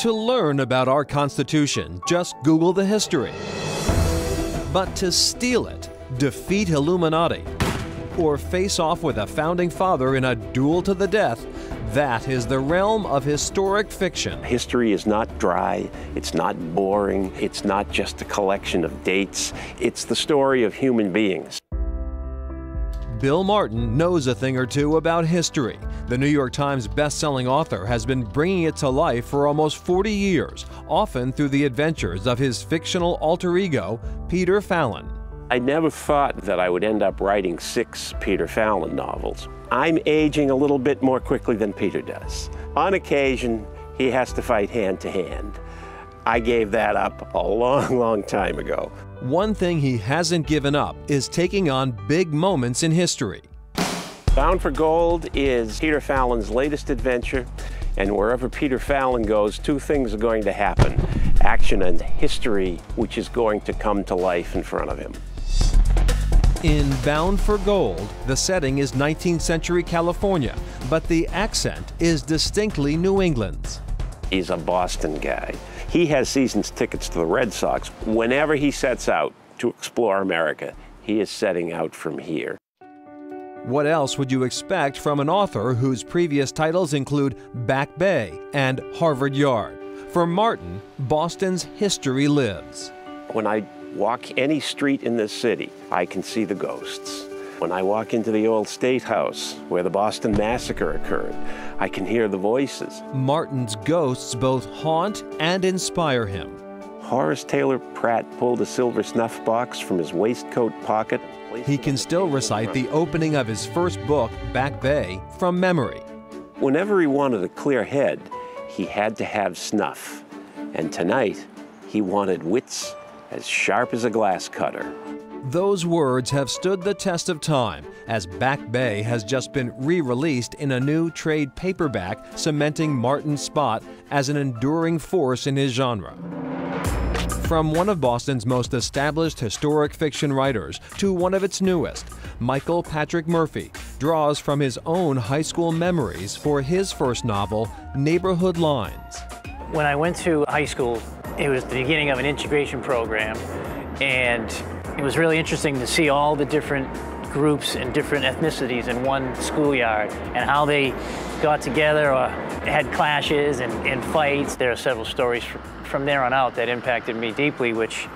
To learn about our Constitution, just Google the history. But to steal it, defeat Illuminati, or face off with a founding father in a duel to the death, that is the realm of historic fiction. History is not dry, it's not boring, it's not just a collection of dates, it's the story of human beings. Bill Martin knows a thing or two about history. The New York Times best-selling author has been bringing it to life for almost 40 years, often through the adventures of his fictional alter ego, Peter Fallon. I never thought that I would end up writing 6 Peter Fallon novels. I'm aging a little bit more quickly than Peter does. On occasion, he has to fight hand to hand. I gave that up a long, long time ago. One thing he hasn't given up is taking on big moments in history. Bound for Gold is Peter Fallon's latest adventure, and wherever Peter Fallon goes, 2 things are going to happen: action and history, which is going to come to life in front of him. In Bound for Gold, the setting is 19th century California, but the accent is distinctly New England's. He's a Boston guy. He has season tickets to the Red Sox. Whenever he sets out to explore America, he is setting out from here. What else would you expect from an author whose previous titles include Back Bay and Harvard Yard? For Martin, Boston's history lives. When I walk any street in this city, I can see the ghosts. When I walk into the old State House, where the Boston Massacre occurred, I can hear the voices. Martin's ghosts both haunt and inspire him. Horace Taylor Pratt pulled a silver snuff box from his waistcoat pocket. He can still recite the opening of his first book, Back Bay, from memory. Whenever he wanted a clear head, he had to have snuff. And tonight, he wanted wits as sharp as a glass cutter. Those words have stood the test of time, as Back Bay has just been re-released in a new trade paperback, cementing Martin's spot as an enduring force in his genre. From one of Boston's most established historic fiction writers to one of its newest, Michael Patrick Murphy draws from his own high school memories for his first novel, Neighborhood Lines. When I went to high school, it was the beginning of an integration program, and it was really interesting to see all the different groups and different ethnicities in one schoolyard and how they got together or had clashes and fights. There are several stories from there on out that impacted me deeply, which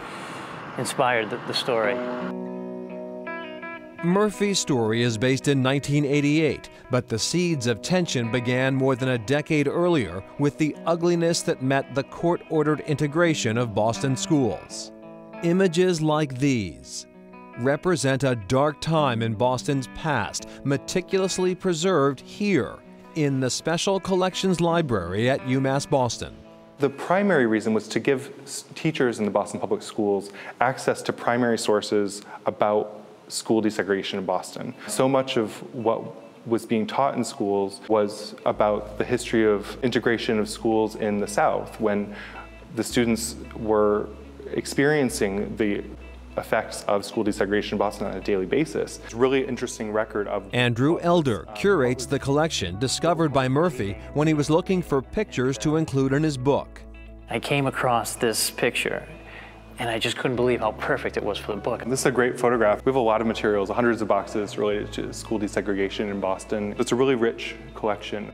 inspired the story. Murphy's story is based in 1988, but the seeds of tension began more than a decade earlier with the ugliness that met the court-ordered integration of Boston schools. Images like these represent a dark time in Boston's past, meticulously preserved here in the Special Collections Library at UMass Boston. The primary reason was to give teachers in the Boston Public Schools access to primary sources about school desegregation in Boston. So much of what was being taught in schools was about the history of integration of schools in the South, when the students were experiencing the effects of school desegregation in Boston on a daily basis. It's a really interesting record of... Andrew Elder curates the collection discovered by Murphy when he was looking for pictures to include in his book. I came across this picture, and I just couldn't believe how perfect it was for the book. This is a great photograph. We have a lot of materials, hundreds of boxes related to school desegregation in Boston. It's a really rich collection.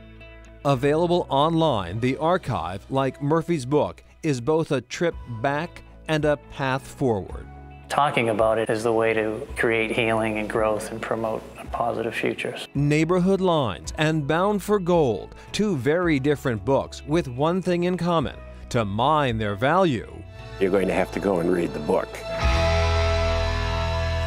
Available online, the archive, like Murphy's book, is both a trip back and a path forward. Talking about it is the way to create healing and growth and promote positive futures. Neighborhood Lines and Bound for Gold, 2 very different books with one thing in common: to mine their value. You're going to have to go and read the book.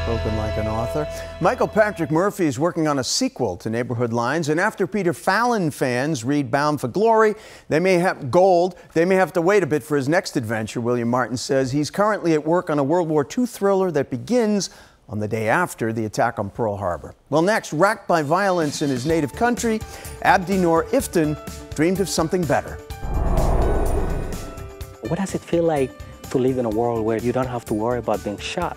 Spoken like an author. Michael Patrick Murphy is working on a sequel to Neighborhood Lines, and after Peter Fallon fans read Bound for Glory, they may have to wait a bit for his next adventure. William Martin says he's currently at work on a World War II thriller that begins on the day after the attack on Pearl Harbor. Well, next, racked by violence in his native country, Abdi Noor Iftin dreamed of something better. What does it feel like to live in a world where you don't have to worry about being shot?